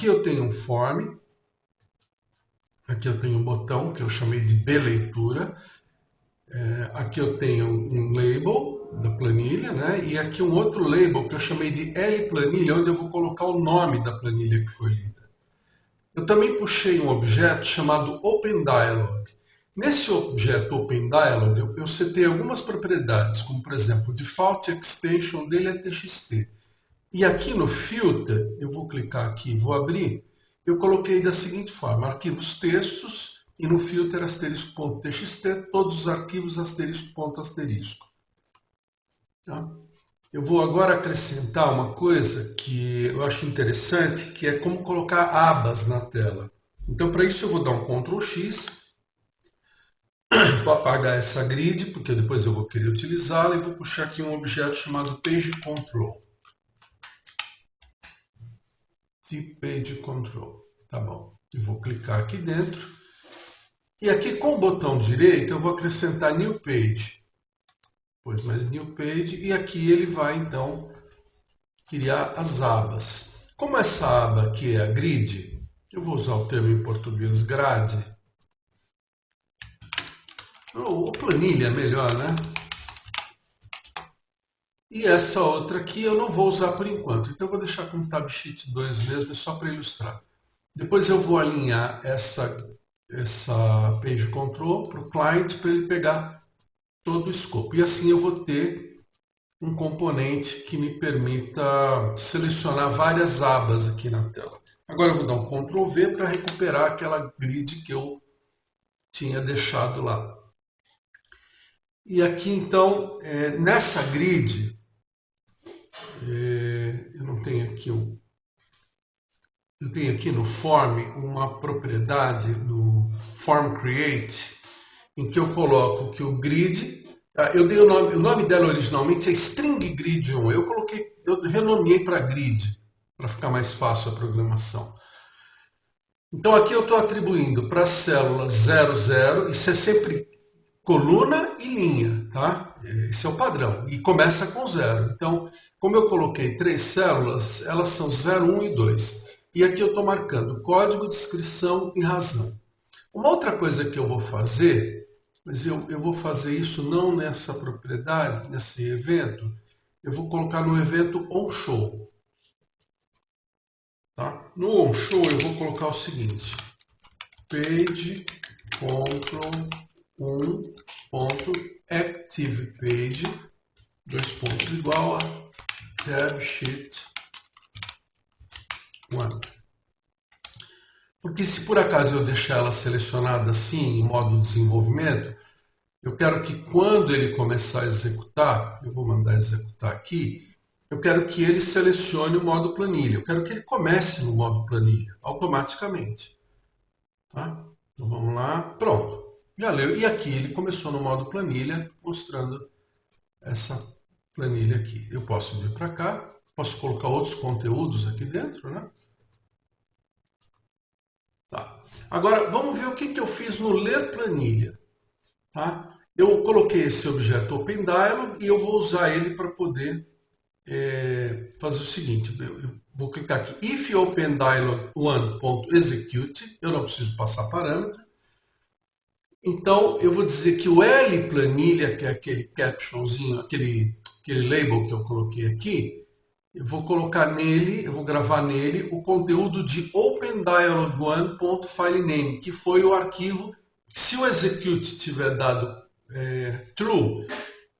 Aqui eu tenho um form, aqui eu tenho um botão que eu chamei de B-leitura, aqui eu tenho um label da planilha, né? E aqui um outro label que eu chamei de L-planilha, onde eu vou colocar o nome da planilha que foi lida. Eu também puxei um objeto chamado OpenDialog. Nesse objeto OpenDialog, eu setei algumas propriedades, como por exemplo, o default extension dele é txt. E aqui no filter, eu vou clicar aqui e vou abrir, eu coloquei da seguinte forma, arquivos textos e no filter asterisco.txt, todos os arquivos asterisco. Tá? Eu vou agora acrescentar uma coisa que eu acho interessante, que é como colocar abas na tela. Então, para isso eu vou dar um Ctrl X, vou apagar essa grid, porque depois eu vou querer utilizá-la, e vou puxar aqui um objeto chamado PageControl. PageControl, tá bom. E vou clicar aqui dentro. E aqui com o botão direito eu vou acrescentar New Page. Depois mais New Page, e aqui ele vai então criar as abas. Como essa aba aqui é a grid, eu vou usar o termo em português grade. Ou planilha é melhor, né? E essa outra aqui eu não vou usar por enquanto. Então eu vou deixar como Tab Sheet 2 mesmo, só para ilustrar. Depois eu vou alinhar essa Page Control para o client para ele pegar todo o escopo. E assim eu vou ter um componente que me permita selecionar várias abas aqui na tela. Agora eu vou dar um Ctrl V para recuperar aquela grid que eu tinha deixado lá. E aqui então, nessa grid, eu não tenho aqui eu tenho aqui no form uma propriedade no form create, em que eu coloco que o grid, eu dei o nome dela originalmente é string grid 1, eu renomeei para grid, para ficar mais fácil a programação. Então aqui eu estou atribuindo para a célula 00, isso é sempre coluna e linha, tá? Esse é o padrão, e começa com 0. Então, como eu coloquei 3 células, elas são 0, 1 e 2. E aqui eu estou marcando código, descrição e razão. Uma outra coisa que eu vou fazer, mas eu vou fazer isso não nessa propriedade, nesse evento, eu vou colocar no evento onShow. Tá? No onShow eu vou colocar o seguinte, page control 1.ActivePage, dois pontos igual a tab sheet 1. Porque se por acaso eu deixar ela selecionada assim, em modo desenvolvimento, eu quero que quando ele começar a executar, eu vou mandar executar aqui, eu quero que ele selecione o modo planilha. Eu quero que ele comece no modo planilha, automaticamente. Tá? Então vamos lá, pronto. Já leu. E aqui ele começou no modo planilha, mostrando essa planilha aqui. Eu posso vir para cá, posso colocar outros conteúdos aqui dentro, né? Tá. Agora, vamos ver o que eu fiz no ler planilha. Tá? Eu coloquei esse objeto OpenDialog e eu vou usar ele para poder fazer o seguinte. Eu vou clicar aqui, if OpenDialog1.execute, eu não preciso passar parâmetro. Então, eu vou dizer que o L-planilha, que é aquele captionzinho, aquele label que eu coloquei aqui, eu vou colocar nele, eu vou gravar nele o conteúdo de OpenDialog1.filename, que foi o arquivo, se o execute tiver dado true,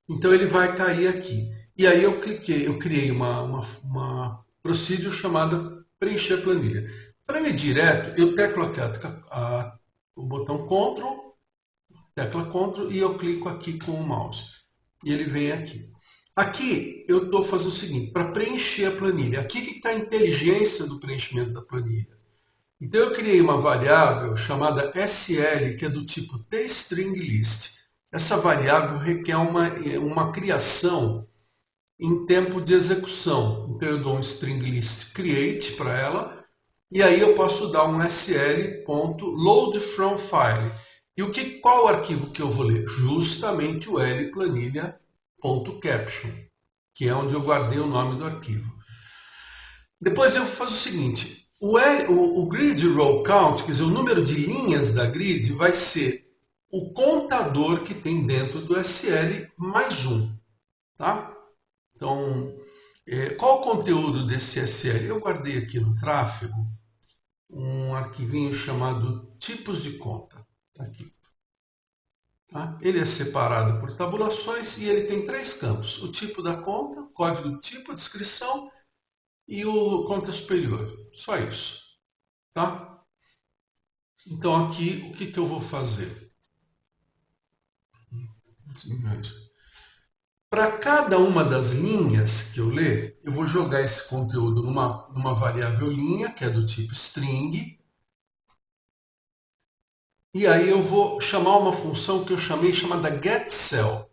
então ele vai cair aqui. E aí eu criei uma procedure chamada preencher planilha. Para ir direto, eu teclo aqui o botão Ctrl, tecla Ctrl e eu clico aqui com o mouse. E ele vem aqui. Aqui eu estou fazendo o seguinte, para preencher a planilha. Aqui que está a inteligência do preenchimento da planilha. Então eu criei uma variável chamada SL, que é do tipo tStringList. Essa variável requer uma criação em tempo de execução. Então eu dou um stringlist create para ela, e aí eu posso dar um sl.loadFromFile. E qual o arquivo que eu vou ler? Justamente o lplanilha.caption, que é onde eu guardei o nome do arquivo. Depois eu faço o seguinte, O grid row count, quer dizer, o número de linhas da grid, vai ser o contador que tem dentro do SL mais um. Tá? Então, qual o conteúdo desse SL? Eu guardei aqui no tráfego um arquivinho chamado tipos de conta. Tá aqui. Tá? Ele é separado por tabulações e ele tem 3 campos. O tipo da conta, código de tipo, descrição e o conta superior. Só isso. Tá? Então aqui, o que eu vou fazer? Para cada uma das linhas que eu ler, eu vou jogar esse conteúdo numa variável linha, que é do tipo string, e aí eu vou chamar uma função que eu chamei chamada getCell.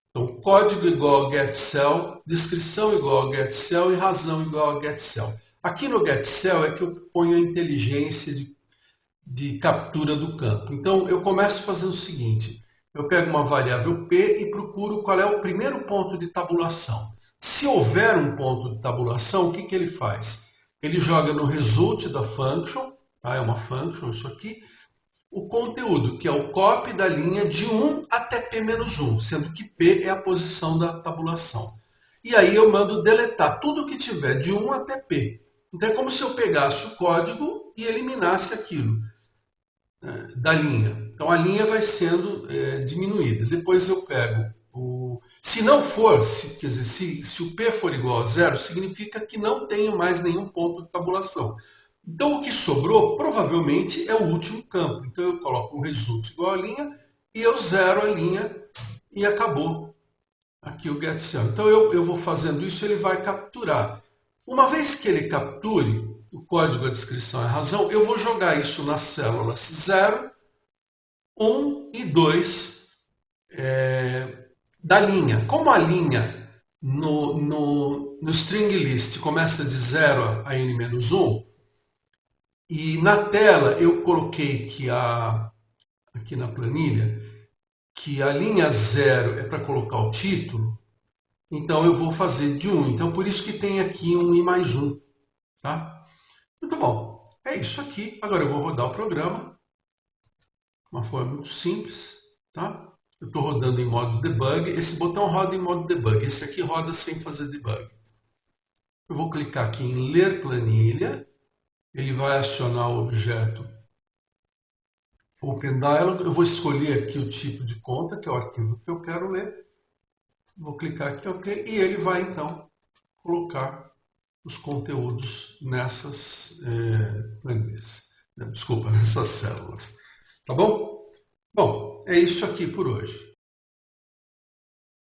Então, código igual a getCell, descrição igual a getCell e razão igual a getCell. Aqui no getCell é que eu ponho a inteligência de captura do campo. Então, eu começo fazendo o seguinte, eu pego uma variável P e procuro qual é o primeiro ponto de tabulação. Se houver um ponto de tabulação, o que ele faz? Ele joga no result da function, tá? É uma function isso aqui, o conteúdo, que é o copy da linha de 1 até P-1, sendo que P é a posição da tabulação. E aí eu mando deletar tudo que tiver de 1 até P. Então é como se eu pegasse o código e eliminasse aquilo da linha. Então a linha vai sendo diminuída. Depois eu pego o... Se não for, quer dizer, se o P for igual a zero, significa que não tenho mais nenhum ponto de tabulação. Então o que sobrou provavelmente é o último campo. Então eu coloco um result igual a linha e eu zero a linha e acabou aqui o getCell. Então eu vou fazendo isso, ele vai capturar. Uma vez que ele capture o código, a descrição e a razão, eu vou jogar isso nas células 0, 1 e 2 da linha. Como a linha no string list começa de 0 a n-1, e na tela eu coloquei que aqui na planilha, que a linha 0 é para colocar o título, então eu vou fazer de 1. Então por isso que tem aqui um i mais 1. Tá? Muito bom. É isso aqui. Agora eu vou rodar o programa. Uma forma muito simples. Tá? Eu estou rodando em modo debug. Esse botão roda em modo debug. Esse aqui roda sem fazer debug. Eu vou clicar aqui em ler planilha. Ele vai acionar o objeto OpenDialog. Eu vou escolher aqui o tipo de conta, que é o arquivo que eu quero ler. Vou clicar aqui em OK. E ele vai então colocar os conteúdos nessas planilhas. Desculpa, nessas células. Tá bom? Bom, é isso aqui por hoje.